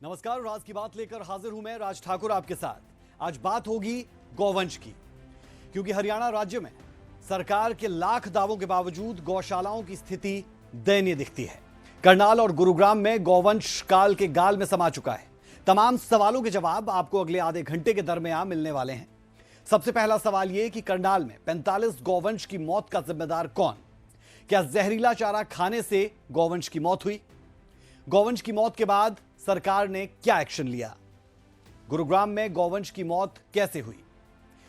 नमस्कार, राज की बात लेकर हाजिर हूं मैं राज ठाकुर आपके साथ। आज बात होगी गौवंश की, क्योंकि हरियाणा राज्य में सरकार के लाख दावों के बावजूद गौशालाओं की स्थिति दयनीय दिखती है। करनाल और गुरुग्राम में गौवंश काल के गाल में समा चुका है। तमाम सवालों के जवाब आपको अगले आधे घंटे के दरमियान मिलने वाले हैं। सबसे पहला सवाल यह कि करनाल में 45 गौवंश की मौत का जिम्मेदार कौन? क्या जहरीला चारा खाने से गौवंश की मौत हुई? गौवंश की मौत के बाद सरकार ने क्या एक्शन लिया? गुरुग्राम में गौवंश की मौत कैसे हुई?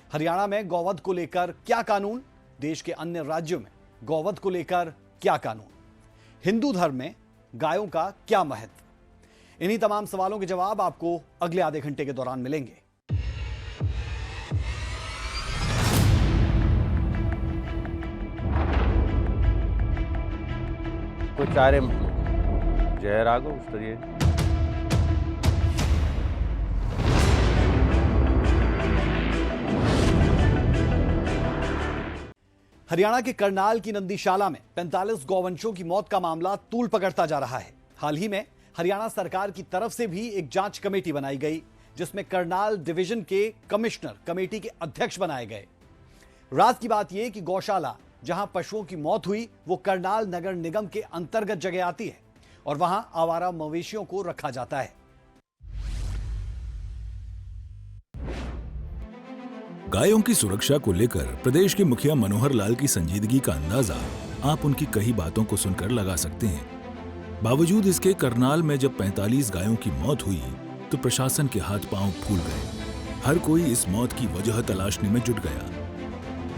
हरियाणा में गौवध को लेकर क्या कानून? देश के अन्य राज्यों में गौवध को लेकर क्या कानून? हिंदू धर्म में गायों का क्या महत्व? इन्हीं तमाम सवालों के जवाब आपको अगले आधे घंटे के दौरान मिलेंगे। तो चारे जहर आ गो उस तरीके। हरियाणा के करनाल की नंदीशाला में 45 गौवंशों की मौत का मामला तूल पकड़ता जा रहा है। हाल ही में हरियाणा सरकार की तरफ से भी एक जांच कमेटी बनाई गई, जिसमें करनाल डिवीजन के कमिश्नर कमेटी के अध्यक्ष बनाए गए। रात की बात यह कि गौशाला जहां पशुओं की मौत हुई वो करनाल नगर निगम के अंतर्गत जगह आती है और वहां आवारा मवेशियों को रखा जाता है। गायों की सुरक्षा को लेकर प्रदेश के मुखिया मनोहर लाल की संजीदगी का अंदाजा आप उनकी कई बातों को सुनकर लगा सकते हैं। बावजूद इसके करनाल में जब 45 गायों की मौत हुई तो प्रशासन के हाथ पांव फूल गए। हर कोई इस मौत की वजह तलाशने में जुट गया।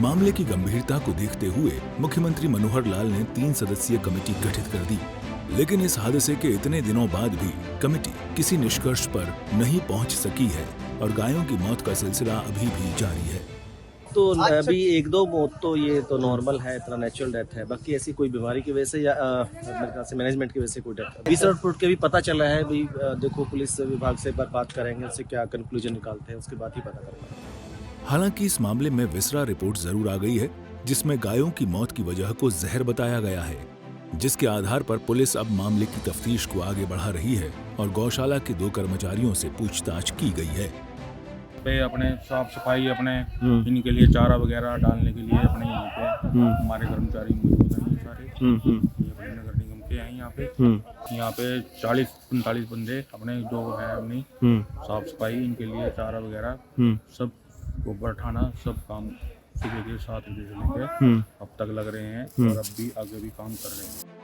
मामले की गंभीरता को देखते हुए मुख्यमंत्री मनोहर लाल ने 3 सदस्यीय कमेटी गठित कर दी, लेकिन इस हादसे के इतने दिनों बाद भी कमेटी किसी निष्कर्ष पर नहीं पहुंच सकी है और गायों की मौत का सिलसिला अभी भी जारी है। तो अभी 1-2 मौत तो ये तो नॉर्मल है, इतना नेचुरल डेथ है। बाकी ऐसी कोई बीमारी की वजह से या मेरे ख्याल से मैनेजमेंट की वजह से कोई डेथ है। विसरा रिपोर्ट के भी पता चला है। भी देखो, पुलिस विभाग से एक बार बात करेंगे, उससे क्या कंक्लूजन निकालते हैं उसके बाद ही पता करेंगे। हालांकि इस मामले में विसरा रिपोर्ट जरूर आ गई है, जिसमें गायों की मौत की वजह को जहर बताया गया है, जिसके आधार पर पुलिस अब मामले की तफ्तीश को आगे बढ़ा रही है और गौशाला के 2 कर्मचारियों से पूछताछ की गई है। पे अपने साफ सफाई अपने इनके लिए चारा वगैरह डालने के लिए अपने यहाँ पे हमारे कर्मचारी मौजूद हैं सारे। ये अपने नगर निगम के हैं यहाँ पे 40-45 बंदे अपने जो है अपनी साफ सफाई इनके लिए चारा वगैरह सब गोबर उठाना सब काम सुबह के 7 बजे से लेकर अब तक लग रहे हैं और अब भी आगे भी काम कर रहे हैं।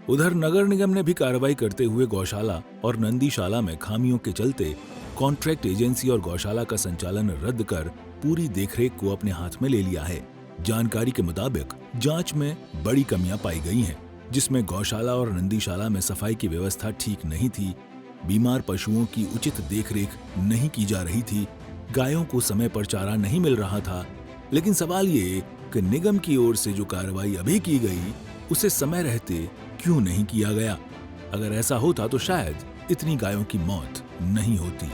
उधर नगर निगम ने भी कार्रवाई करते हुए गौशाला और नंदीशाला में खामियों के चलते कॉन्ट्रैक्ट एजेंसी और गौशाला का संचालन रद्द कर पूरी देखरेख को अपने हाथ में ले लिया है। जानकारी के मुताबिक जांच में बड़ी कमियां पाई गई हैं, जिसमें गौशाला और नंदीशाला में सफाई की व्यवस्था ठीक नहीं थी, बीमार पशुओं की उचित देखरेख नहीं की जा रही थी, गायों को समय पर चारा नहीं मिल रहा था। लेकिन सवाल ये कि निगम की ओर से जो कार्रवाई अभी की गई उसे समय रहते क्यों नहीं किया गया? अगर ऐसा होता तो शायद इतनी गायों की मौत नहीं होती।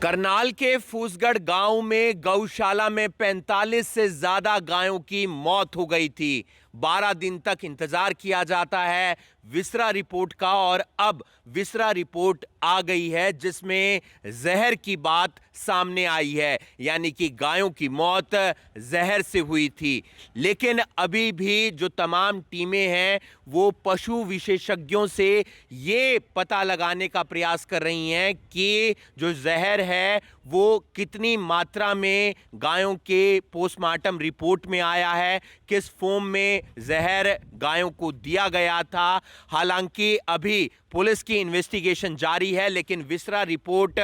करनाल के फूसगढ़ गांव में गौशाला में 45 से ज्यादा गायों की मौत हो गई थी। 12 दिन तक इंतजार किया जाता है विसरा रिपोर्ट का और अब विसरा रिपोर्ट आ गई है, जिसमें जहर की बात सामने आई है, यानी कि गायों की मौत जहर से हुई थी। लेकिन अभी भी जो तमाम टीमें हैं वो पशु विशेषज्ञों से ये पता लगाने का प्रयास कर रही हैं कि जो जहर है वो कितनी मात्रा में गायों के पोस्टमार्टम रिपोर्ट में आया है, किस फॉर्म में जहर गायों को दिया गया था। हालांकि अभी पुलिस की इन्वेस्टिगेशन जारी है, लेकिन विसरा रिपोर्ट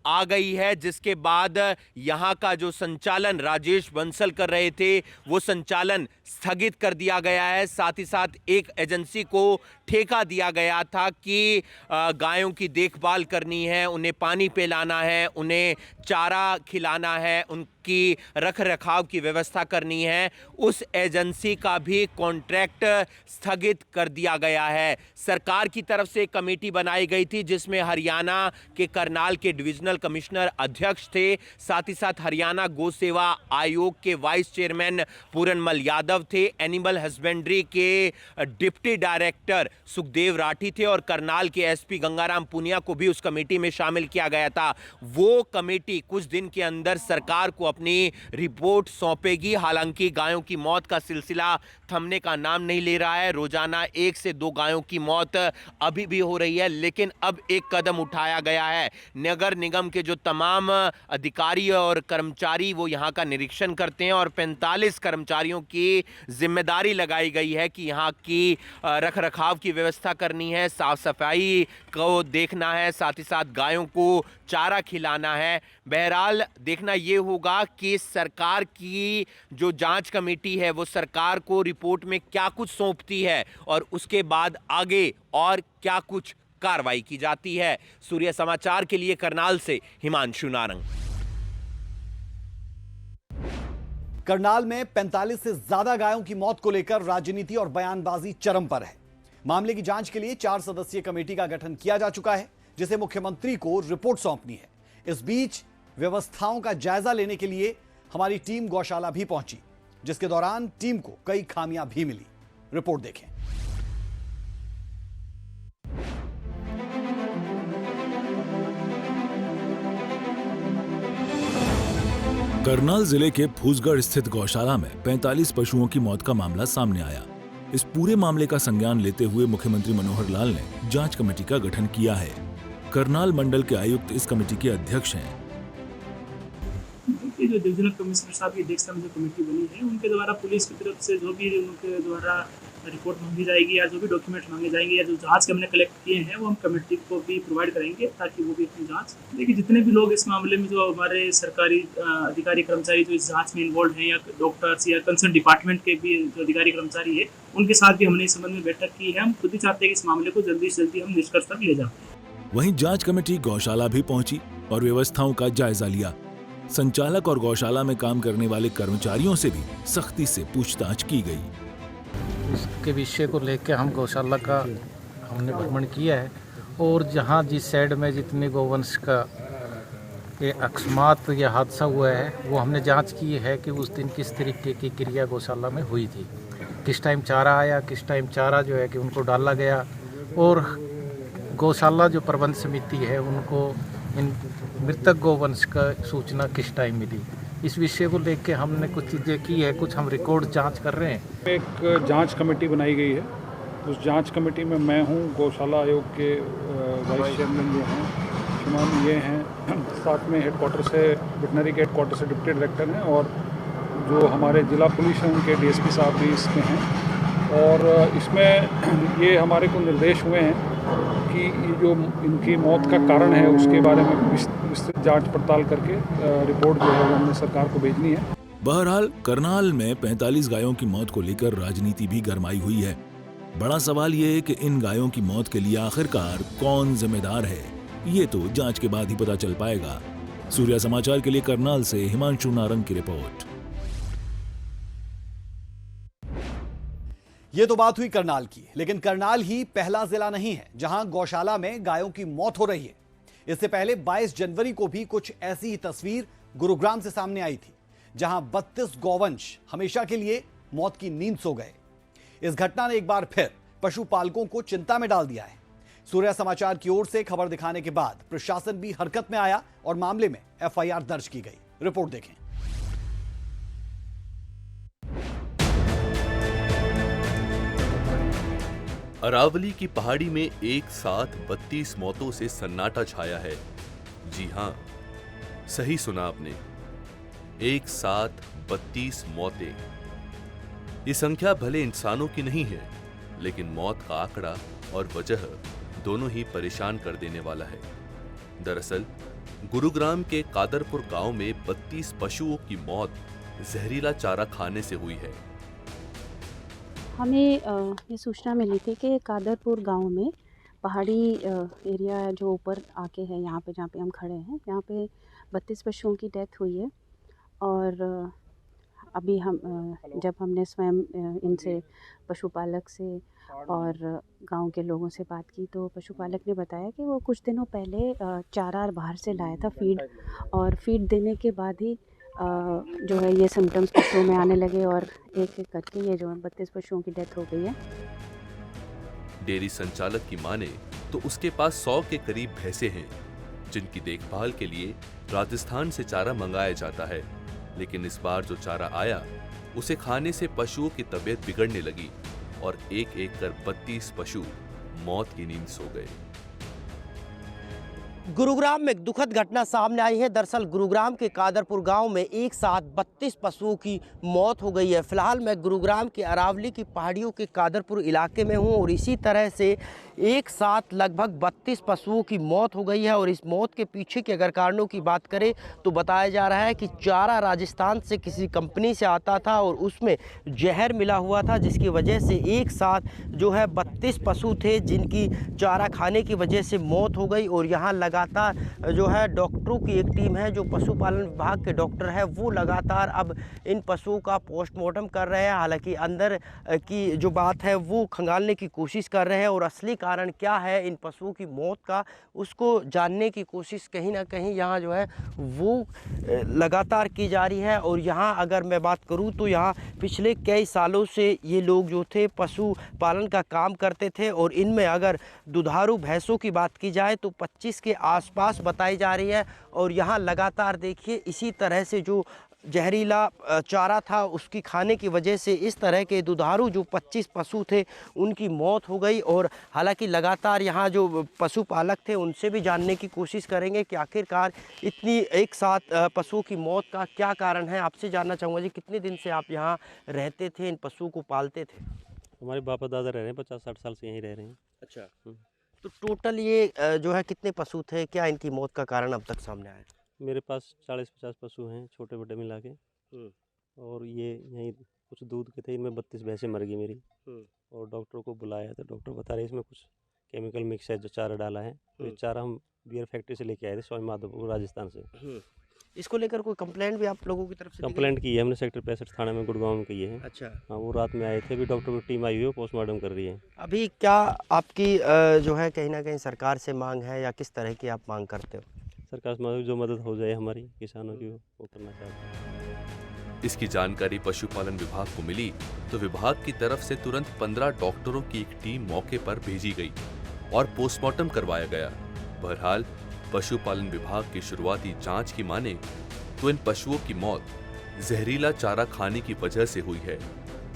आ गई है, जिसके बाद यहां का जो संचालन राजेश बंसल कर रहे थे वो संचालन स्थगित कर दिया गया है। साथ ही साथ एक एजेंसी को ठेका दिया गया था कि गायों की देखभाल करनी है, उन्हें पानी पिलाना है, उन्हें चारा खिलाना है, उनकी रख रखाव की व्यवस्था करनी है। उस एजेंसी का भी कॉन्ट्रैक्ट स्थगित कर दिया गया है। सरकार की तरफ से एक कमेटी बनाई गई थी जिसमें हरियाणा के करनाल के डिविजनल कमिश्नर अध्यक्ष थे, साथ ही साथ हरियाणा गौ सेवा आयोग के वाइस चेयरमैन पूरनमल यादव थे, एनिमल हस्बेंड्री के डिप्टी डायरेक्टर सुखदेव राठी थे और करनाल के एसपी गंगाराम पुनिया को भी उस कमेटी में शामिल किया गया था। वो कमेटी कुछ दिन के अंदर सरकार को अपनी रिपोर्ट सौंपेगी। हालांकि गायों की मौत का सिलसिला थमने का नाम नहीं ले रहा है। रोजाना 1 से 2 गायों की मौत अभी भी हो रही है, लेकिन अब एक कदम उठाया गया है। नगर निगम के जो तमाम अधिकारी और कर्मचारी वो यहाँ का निरीक्षण करते हैं और 45 कर्मचारियों की जिम्मेदारी लगाई गई है कि यहाँ की रख रखाव की व्यवस्था करनी है, साफ सफाई को देखना है, साथ ही साथ गायों को चारा खिलाना है। बहरहाल देखना ये होगा कि सरकार की जो जांच कमेटी है वो सरकार को रिपोर्ट में क्या कुछ सौंपती है और उसके बाद आगे और क्या कुछ कार्रवाई की जाती है। सूर्य समाचार के लिए करनाल से हिमांशु नारंग। करनाल में 45 से ज्यादा गायों की मौत को लेकर राजनीति और बयानबाजी चरम पर है। मामले की जांच के लिए 4 सदस्यीय कमेटी का गठन किया जा चुका है, जिसे मुख्यमंत्री को रिपोर्ट सौंपनी है। इस बीच व्यवस्थाओं का जायजा लेने के लिए हमारी टीम गौशाला भी पहुंची, जिसके दौरान टीम को कई खामियां भी मिली। रिपोर्ट देखें। करनाल जिले के फूसगढ़ स्थित गौशाला में 45 पशुओं की मौत का मामला सामने आया। इस पूरे मामले का संज्ञान लेते हुए मुख्यमंत्री मनोहर लाल ने जांच कमेटी का गठन किया है। करनाल मंडल के आयुक्त इस कमेटी के अध्यक्ष हैं। जो डिविजनल कमिश्नर साहब की अध्यक्षता में जो कमेटी बनी है, उनके द्वारा पुलिस की तरफ से जो भी उनके द्वारा रिपोर्ट मांगी जाएगी या जो भी डॉक्यूमेंट मांगे जाएंगे या जो जांच हमने कलेक्ट किए हैं वो हम कमेटी को भी प्रोवाइड करेंगे ताकि वो भी अपनी जांच देखिए। जितने भी लोग इस मामले में जो हमारे सरकारी अधिकारी कर्मचारी जो इस जांच में इन्वॉल्व हैं या डॉक्टर्स या कंसर्न डिपार्टमेंट के भी जो अधिकारी कर्मचारी है, उनके साथ भी हमने इस संबंध में बैठक की है। हम खुद ही चाहते हैं कि इस मामले को जल्दी से जल्दी हम निष्कर्ष तक ले जाएं। वहीं जांच कमेटी गौशाला भी पहुंची और व्यवस्थाओं का जायजा लिया। संचालक और गौशाला में काम करने वाले कर्मचारियों से भी सख्ती से पूछताछ की गई। इसके विषय को लेकर हम गौशाला का हमने भ्रमण किया है और जहां जिस साइड में जितने गौवंश का ये अकस्मात या हादसा हुआ है वो हमने जांच की है कि उस दिन किस तरीके की क्रिया गौशाला में हुई थी, किस टाइम चारा आया, किस टाइम चारा जो है कि उनको डाला गया और गौशाला जो प्रबंध समिति है उनको इन मृतक गौवंश का सूचना किस टाइम मिली। इस विषय को लेकर हमने कुछ चीज़ें की है, कुछ हम रिकॉर्ड जांच कर रहे हैं। एक जांच कमेटी बनाई गई है। उस जांच कमेटी में मैं हूं, गौशाला आयोग के वाइस चेयरमैन जो हैं शुमान ये हैं, साथ में हेडक्वार्टर से वेटनरी के हेडक्वार्टर से डिप्टी डायरेक्टर हैं और जो हमारे जिला पुलिस हैं उनके डीएसपी साहब भी इसमें हैं। और इसमें ये हमारे को निर्देश हुए हैं कि जो इनकी मौत का कारण है उसके बारे में विस्तृत जांच पड़ताल करके रिपोर्ट जो है वो हमने सरकार को भेजनी है। बहरहाल करनाल में 45 गायों की मौत को लेकर राजनीति भी गरमाई हुई है। बड़ा सवाल ये है कि इन गायों की मौत के लिए आखिरकार कौन जिम्मेदार है, ये तो जांच के बाद ही पता चल पाएगा। सूर्य समाचार के लिए करनाल से हिमांशु नारंग की रिपोर्ट। ये तो बात हुई करनाल की, लेकिन करनाल ही पहला जिला नहीं है जहां गौशाला में गायों की मौत हो रही है। इससे पहले 22 जनवरी को भी कुछ ऐसी ही तस्वीर गुरुग्राम से सामने आई थी, जहां 32 गौवंश हमेशा के लिए मौत की नींद सो गए। इस घटना ने एक बार फिर पशुपालकों को चिंता में डाल दिया है। सूर्य समाचार की ओर से खबर दिखाने के बाद प्रशासन भी हरकत में आया और मामले में एफआईआर दर्ज की गई। रिपोर्ट देखें। अरावली की पहाड़ी में एक साथ 32 मौतों से सन्नाटा छाया है। जी हां, सही सुना आपने, एक साथ 32 मौतें। ये संख्या भले इंसानों की नहीं है, लेकिन मौत का आंकड़ा और वजह दोनों ही परेशान कर देने वाला है। दरअसल गुरुग्राम के कादरपुर गांव में 32 पशुओं की मौत जहरीला चारा खाने से हुई है। हमें ये सूचना मिली थी कि कादरपुर गांव में पहाड़ी एरिया जो ऊपर आके है, यहाँ पे जहाँ पे हम खड़े हैं, यहाँ पे 32 पशुओं की डेथ हुई है। और अभी हम जब हमने स्वयं इनसे पशुपालक से और गांव के लोगों से बात की तो पशुपालक ने बताया कि वो कुछ दिनों पहले चारा बाहर से लाया था फीड, और फीड देने के बाद ही जो है ये सिम्टम्स पशुओं में आने लगे और एक एक करके ये जो है 32 पशुओं की डेथ हो गई है। डेयरी संचालक की माने तो उसके पास 100 के करीब भैंसे हैं जिनकी देखभाल के लिए राजस्थान से चारा मंगाया जाता है, लेकिन इस बार जो चारा आया उसे खाने से पशुओं की तबीयत बिगड़ने लगी और एक एक कर 32 पशु मौत की नींद सो गए। गुरुग्राम में एक दुखद घटना सामने आई है। दरअसल गुरुग्राम के कादरपुर गांव में एक साथ 32 पशुओं की मौत हो गई है। फिलहाल मैं गुरुग्राम के अरावली की पहाड़ियों के कादरपुर इलाके में हूं और इसी तरह से एक साथ लगभग 32 पशुओं की मौत हो गई है। और इस मौत के पीछे के अगर कारणों की बात करें तो बताया जा रहा है कि चारा राजस्थान से किसी कंपनी से आता था और उसमें जहर मिला हुआ था, जिसकी वजह से एक साथ जो है 32 पशु थे जिनकी चारा खाने की वजह से मौत हो गई। और यहाँ लगातार जो है डॉक्टरों की एक टीम है, जो पशुपालन विभाग के डॉक्टर है, वो लगातार अब इन पशुओं का पोस्टमार्टम कर रहे हैं। हालांकि अंदर की जो बात है वो खंगालने की कोशिश कर रहे हैं और असली कारण क्या है इन पशुओं की मौत का उसको जानने की कोशिश कहीं ना कहीं यहाँ जो है वो लगातार की जा रही है। और यहाँ अगर मैं बात करूँ तो यहाँ पिछले कई सालों से ये लोग जो थे पशु पालन का काम करते थे और इनमें अगर दुधारू भैंसों की बात की जाए तो 25 के आसपास बताई जा रही है। और यहाँ लगातार देखिए इसी तरह से जो जहरीला चारा था उसकी खाने की वजह से इस तरह के दुधारू जो 25 पशु थे उनकी मौत हो गई। और हालांकि लगातार यहाँ जो पशुपालक थे उनसे भी जानने की कोशिश करेंगे कि आखिरकार इतनी एक साथ पशुओं की मौत का क्या कारण है। आपसे जानना चाहूँगा जी, कितने दिन से आप यहाँ रहते थे, इन पशुओं को पालते थे? हमारे बापा दादा रह रहे हैं, 50-60 साल से यहीं रह रहे हैं। अच्छा, तो टोटल ये जो है कितने पशु थे, क्या इनकी मौत का कारण अब तक सामने आया? मेरे पास 40-50 पशु हैं, छोटे बड़े मिला के। और ये यहीं कुछ दूध के थे, इनमें 32 भैंसें मर गई मेरी। और डॉक्टर को बुलाया तो डॉक्टर बता रहे इसमें कुछ केमिकल मिक्स है जो चारा डाला है। तो ये चारा हम बियर फैक्ट्री से लेके आए थे, स्वामी माधोपुर राजस्थान से। इसको लेकर कोई कंप्लेंट भी आप लोगों की तरफ से? कंप्लेंट की है हमने, सेक्टर 65 थाने में गुड़गांव में की है। अच्छा, हाँ, वो रात में आए थे, अभी डॉक्टर की टीम आई हुई है, पोस्टमार्टम कर रही है। अभी क्या आपकी जो है कहीं ना कहीं सरकार से मांग है या किस तरह की आप मांग करते हो? सरकार से जो मदद हो जाए हमारी किसानों की वो करना चाहते हैं। इसकी जानकारी पशुपालन विभाग को मिली तो विभाग की तरफ से तुरंत 15 डॉक्टरों की एक टीम मौके पर भेजी गई और पोस्टमार्टम करवाया गया। बहरहाल पशुपालन विभाग की शुरुआती जांच की माने तो इन पशुओं की मौत जहरीला चारा खाने की वजह से हुई है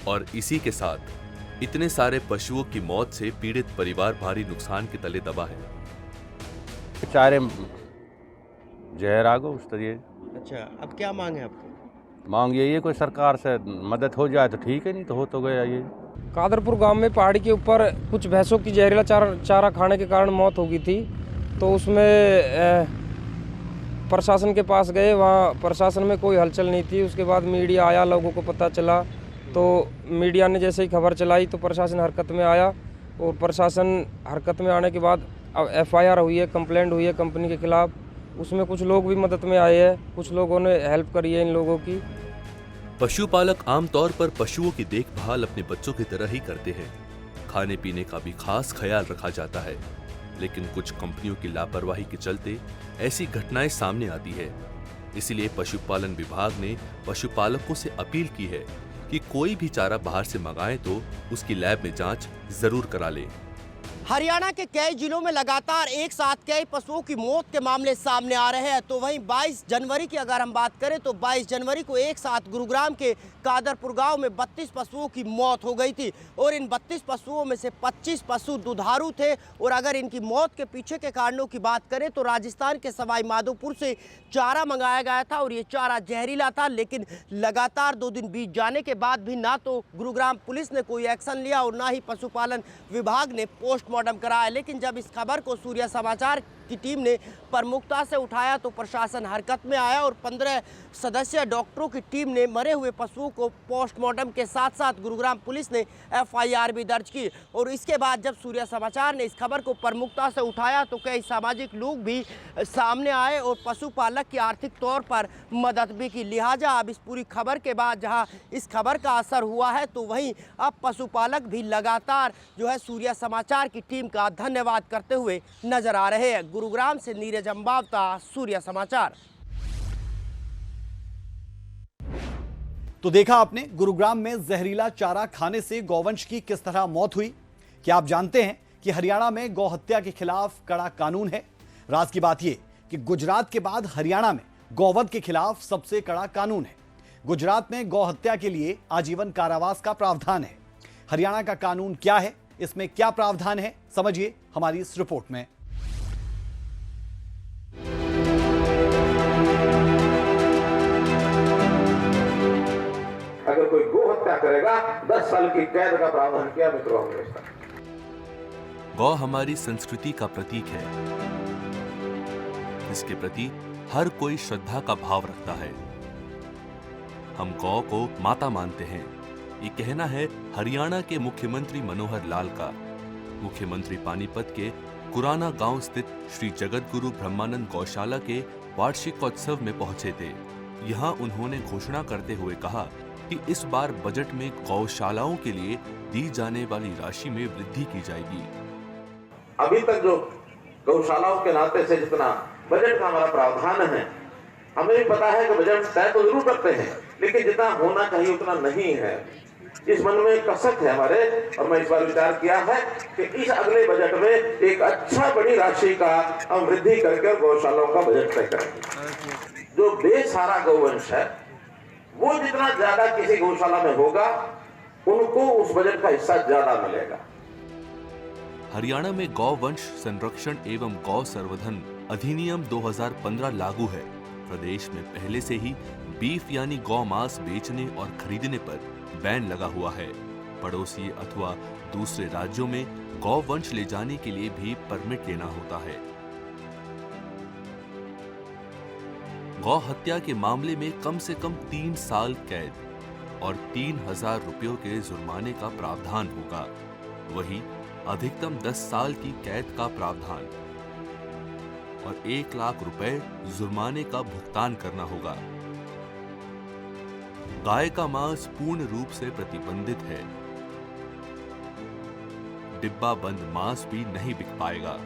और इसी के साथ इतने सारे पशुओं की मौत से पीड़ित परिवार भारी नुकसान के तले दबा है। चारे जहर आ गया उस तरीके। अच्छा, अब क्या मांग है आपकी? मांग यही है कोई सरकार से मदद हो जाए तो ठीक है, नहीं तो हो तो गया। ये कादरपुर गांव में पहाड़ी के ऊपर कुछ भैंसों की जहरीला चारा खाने के कारण मौत हो गई थी। तो उसमें प्रशासन के पास गए, वहाँ प्रशासन में कोई हलचल नहीं थी। उसके बाद मीडिया आया, लोगों को पता चला, तो मीडिया ने जैसे ही खबर चलाई तो प्रशासन हरकत में आया। और प्रशासन हरकत में आने के बाद अब FIR हुई है, कंप्लेंट हुई है कंपनी के खिलाफ। उसमें कुछ लोग भी मदद में आए हैं, कुछ लोगों ने हेल्प करी है इन लोगों की। पशुपालक आमतौर पर पशुओं की देखभाल अपने बच्चों की तरह ही करते हैं। खाने पीने का भी खास ख्याल रखा जाता है, लेकिन कुछ कंपनियों की लापरवाही के चलते ऐसी घटनाएं सामने आती है। इसलिए पशुपालन विभाग ने पशुपालकों से अपील की है कि कोई भी चारा बाहर से मंगाए तो उसकी लैब में जांच जरूर करा ले। हरियाणा के कई जिलों में लगातार एक साथ कई पशुओं की मौत के मामले सामने आ रहे हैं। तो वहीं 22 जनवरी की अगर हम बात करें तो 22 जनवरी को एक साथ गुरुग्राम के कादरपुर गांव में 32 पशुओं की मौत हो गई थी। और इन 32 पशुओं में से 25 पशु दुधारू थे। और अगर इनकी मौत के पीछे के कारणों की बात करें तो राजस्थान के सवाई माधोपुर से चारा मंगाया गया था और ये चारा जहरीला था। लेकिन लगातार 2 दिन बीत जाने के बाद भी ना तो गुरुग्राम पुलिस ने कोई एक्शन लिया और ना ही पशुपालन विभाग ने पोस्ट पोस्टमार्टम कराया। लेकिन जब इस खबर को सूर्य समाचार की टीम ने प्रमुखता से उठाया तो प्रशासन हरकत में आया और 15 सदस्यीय डॉक्टरों की टीम ने मरे हुए पशुओं को पोस्टमार्टम के साथ साथ गुरुग्राम पुलिस ने FIR भी दर्ज की। और इसके बाद जब सूर्य समाचार ने इस खबर को प्रमुखता से उठाया तो कई सामाजिक लोग भी सामने आए और पशुपालक की आर्थिक तौर पर मदद भी की। लिहाजा अब इस पूरी खबर के बाद जहां इस खबर का असर हुआ है तो वहीं अब पशुपालक भी लगातार जो है सूर्य समाचार की टीम का धन्यवाद करते हुए नजर आ रहे हैं। गुरुग्राम से नीरज अंबावता, सूर्य समाचार। तो देखा आपने गुरुग्राम में जहरीला चारा खाने से गौवंश की किस तरह मौत हुई। क्या आप जानते हैं कि हरियाणा में गौ हत्या के खिलाफ कड़ा कानून है। राज की बात यह कि गुजरात के बाद हरियाणा में गौवध के खिलाफ सबसे कड़ा कानून है। गुजरात में गौ हत्या के लिए आजीवन कारावास का प्रावधान है। हरियाणा का कानून क्या है, इसमें क्या प्रावधान है, समझिए हमारी इस रिपोर्ट में। अगर कोई गौ हत्या करेगा 10 साल की कैद का प्रावधान किया मित्रों कांग्रेस का। गौ हमारी संस्कृति का प्रतीक है, इसके प्रति हर कोई श्रद्धा का भाव रखता है। हम गौ को माता मानते हैं, ये कहना है हरियाणा के मुख्यमंत्री मनोहर लाल का। मुख्यमंत्री पानीपत के कुराना गांव स्थित श्री जगतगुरु ब्रह्मानंद गौशाला के वार्षिकोत्सव में पहुंचे थे। यहां उन्होंने घोषणा करते हुए कहा कि इस बार बजट में गौशालाओं के लिए दी जाने वाली राशि में वृद्धि की जाएगी। अभी तक जो गौशालाओं के नाते से जितना बजट का हमारा प्रावधान है, हमें भी पता है कि बजट तय तो जरूर करते हैं, लेकिन जितना होना चाहिए उतना नहीं है। इस मन में कसक है हमारे, और मैं इस बार विचार किया है कि इस अगले बजट में एक अच्छा बड़ी राशि का हम वृद्धि करके गौशालाओं का बजट तय करेंगे। जो बेसहारा गौवंश है वो जितना ज्यादा किसी गौशाला में होगा उनको उस बजट का हिस्सा ज्यादा मिलेगा। हरियाणा में गौवंश संरक्षण एवं गौ संवर्धन अधिनियम 2015 लागू है। प्रदेश में पहले से ही बीफ यानी गौ मांस बेचने और खरीदने पर बैन लगा हुआ है। पड़ोसी अथवा दूसरे राज्यों में गौवंश ले जाने के लिए भी परमिट लेना होता है। गौ हत्या के मामले में कम से कम 3 साल कैद और 3000 रुपयों के जुर्माने का प्रावधान होगा। वहीं अधिकतम 10 साल की कैद का प्रावधान और 1 लाख रुपए जुर्माने का भुगतान करना होगा। गाय का मांस पूर्ण रूप से प्रतिबंधित है। डिब्बा बंद मांस भी नहीं बिक पाएगा।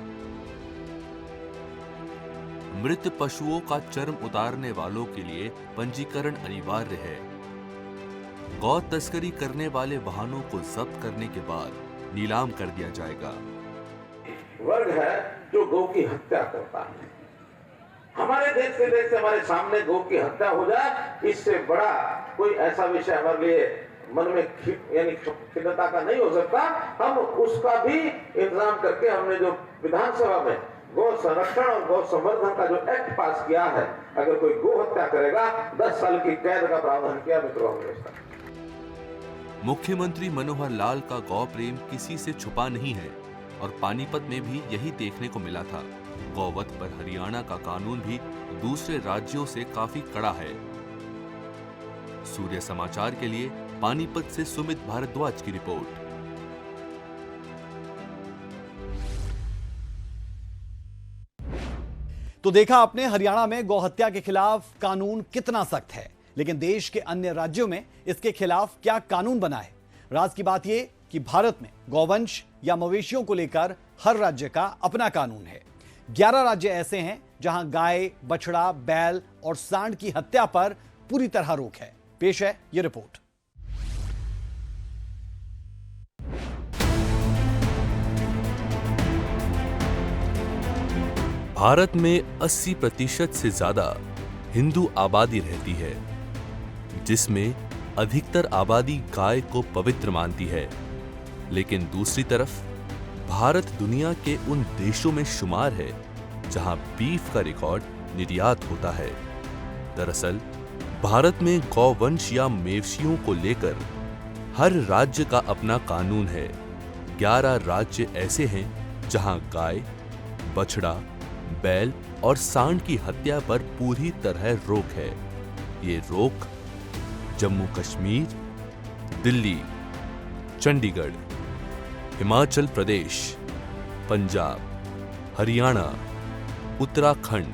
मृत पशुओं का चर्म उतारने वालों के लिए पंजीकरण अनिवार्य है। गौ तस्करी करने वाले वाहनों को जब्त करने के बाद नीलाम कर दिया जाएगा। वर्ग है जो गौ की हत्या करता है। हमारे देश से हमारे सामने गौ की हत्या हो जाए, इससे बड़ा कोई ऐसा विषय हमारे लिए मन में यानी खिन्नता का नहीं हो सकता। हम उसका भी इंतजाम करके हमने जो विधानसभा में गौ संरक्षण और गौ संवर्धन का जो एक्ट पास किया है, अगर कोई गौ हत्या करेगा 10 साल की कैद का प्रावधान किया मित्रों कांग्रेस का। मुख्यमंत्री मनोहर लाल का गौ प्रेम किसी से छुपा नहीं है और पानीपत में भी यही देखने को मिला था। गौवध पर हरियाणा का कानून भी दूसरे राज्यों से काफी कड़ा है। सूर्य समाचार के लिए पानीपत से सुमित भारद्वाज की रिपोर्ट। तो देखा आपने हरियाणा में गौ हत्या के खिलाफ कानून कितना सख्त है, लेकिन देश के अन्य राज्यों में इसके खिलाफ क्या कानून बना है। राज की बात यह कि भारत में गौवंश या मवेशियों को लेकर हर राज्य का अपना कानून है। 11 राज्य ऐसे हैं जहां गाय, बछड़ा, बैल और सांड की हत्या पर पूरी तरह रोक है। पेश है यह रिपोर्ट। भारत में 80% से ज्यादा हिंदू आबादी रहती है, जिसमें अधिकतर आबादी गाय को पवित्र मानती है। लेकिन दूसरी तरफ भारत दुनिया के उन देशों में शुमार है जहां बीफ का रिकॉर्ड निर्यात होता है। दरअसल भारत में गौवंश या मवेशियों को लेकर हर राज्य का अपना कानून है। 11 राज्य ऐसे हैं जहां गाय, बछड़ा, बैल और सांड की हत्या पर पूरी तरह रोक है। ये रोक जम्मू कश्मीर, दिल्ली, चंडीगढ़, हिमाचल प्रदेश, पंजाब, हरियाणा, उत्तराखंड,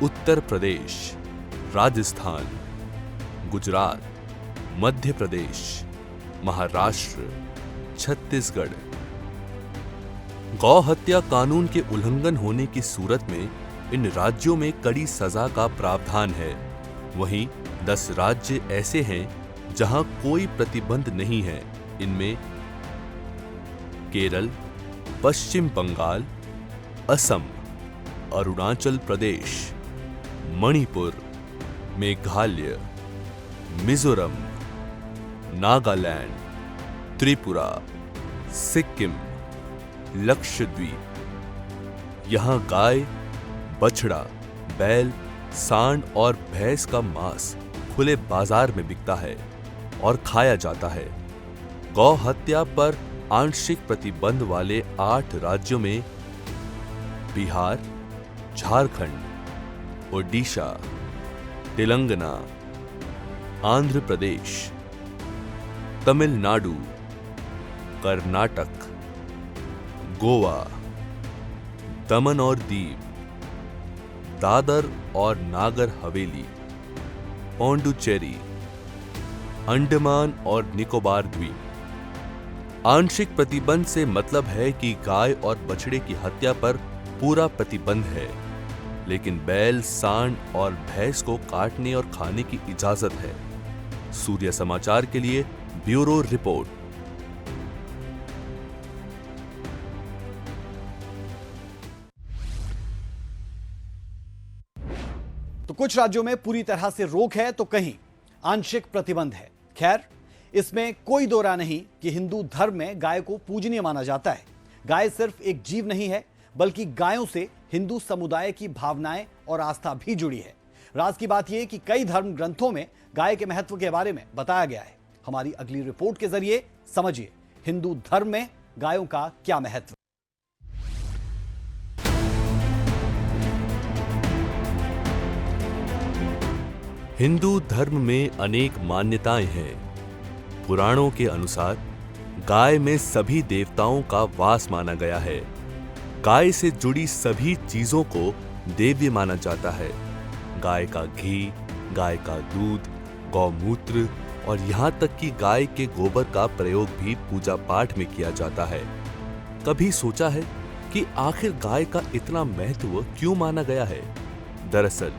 उत्तर प्रदेश, राजस्थान, गुजरात, मध्य प्रदेश, महाराष्ट्र, छत्तीसगढ़। गौ हत्या कानून के उल्लंघन होने की सूरत में इन राज्यों में कड़ी सजा का प्रावधान है। वहीं 10 राज्य ऐसे हैं जहां कोई प्रतिबंध नहीं है। इनमें केरल, पश्चिम बंगाल, असम, अरुणाचल प्रदेश, मणिपुर, मेघालय, मिजोरम, नागालैंड, त्रिपुरा, सिक्किम, लक्षद्वीप। यहां गाय, बछड़ा, बैल, सांड और भैंस का मांस खुले बाजार में बिकता है और खाया जाता है। गौ हत्या पर आंशिक प्रतिबंध वाले 8 राज्यों में बिहार, झारखंड, ओडिशा, तेलंगाना, आंध्र प्रदेश, तमिलनाडु, कर्नाटक, गोवा, दमन और दीव, दादर और नागर हवेली, पौंडुचेरी, अंडमान और निकोबार द्वीप। आंशिक प्रतिबंध से मतलब है कि गाय और बछड़े की हत्या पर पूरा प्रतिबंध है, लेकिन बैल, सांड और भैंस को काटने और खाने की इजाजत है। सूर्य समाचार के लिए ब्यूरो रिपोर्ट। तो कुछ राज्यों में पूरी तरह से रोक है तो कहीं आंशिक प्रतिबंध है। खैर, इसमें कोई दो राय नहीं कि हिंदू धर्म में गाय को पूजनीय माना जाता है। गाय सिर्फ एक जीव नहीं है, बल्कि गायों से हिंदू समुदाय की भावनाएं और आस्था भी जुड़ी है। राज की बात यह कि कई धर्म ग्रंथों में गाय के महत्व के बारे में बताया गया है। हमारी अगली रिपोर्ट के जरिए समझिए हिंदू धर्म में गायों का क्या महत्व। हिंदू धर्म में अनेक मान्यताएं हैं। पुराणों के अनुसार गाय में सभी देवताओं का वास माना गया है। गाय से जुड़ी सभी चीजों को देव्य माना जाता है। गाय का घी, गाय का दूध, गौमूत्र और यहाँ तक कि गाय के गोबर का प्रयोग भी पूजा पाठ में किया जाता है। कभी सोचा है कि आखिर गाय का इतना महत्व क्यों माना गया है? दरअसल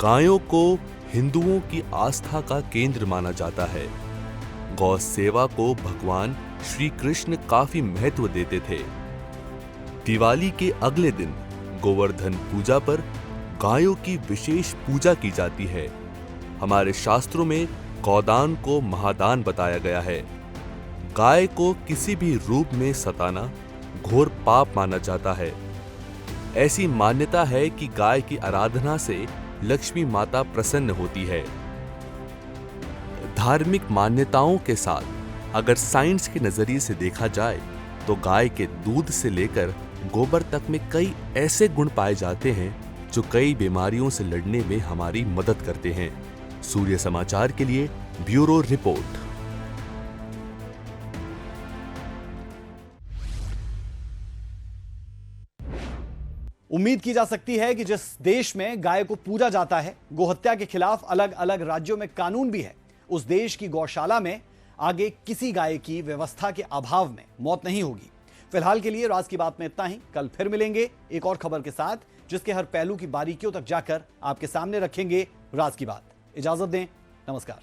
गायों को हिंदुओं की आस्था का केंद्र माना जाता है। गौ सेवा को भगवान श्री कृष्ण काफी महत्व देते थे। दिवाली के अगले दिन गोवर्धन पूजा पर गायों की विशेष पूजा की जाती है। हमारे शास्त्रों में गौदान को महादान बताया गया है। गाय को किसी भी रूप में सताना घोर पाप माना जाता है। ऐसी मान्यता है कि गाय की आराधना से लक्ष्मी माता प्रसन्न होती है। धार्मिक मान्यताओं के साथ अगर साइंस के नजरिए से देखा जाए तो गाय के दूध से लेकर गोबर तक में कई ऐसे गुण पाए जाते हैं जो कई बीमारियों से लड़ने में हमारी मदद करते हैं। सूर्य समाचार के लिए ब्यूरो रिपोर्ट। उम्मीद की जा सकती है कि जिस देश में गाय को पूजा जाता है, गोहत्या के खिलाफ अलग अलग राज्यों में कानून भी है, उस देश की गौशाला में आगे किसी गाय की व्यवस्था के अभाव में मौत नहीं होगी। फिलहाल के लिए राज की बात में इतना ही। कल फिर मिलेंगे एक और खबर के साथ, जिसके हर पहलू की बारीकियों तक जाकर आपके सामने रखेंगे राज की बात। इजाजत दें, नमस्कार।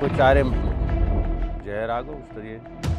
कोई चारे जय राघव उस तरह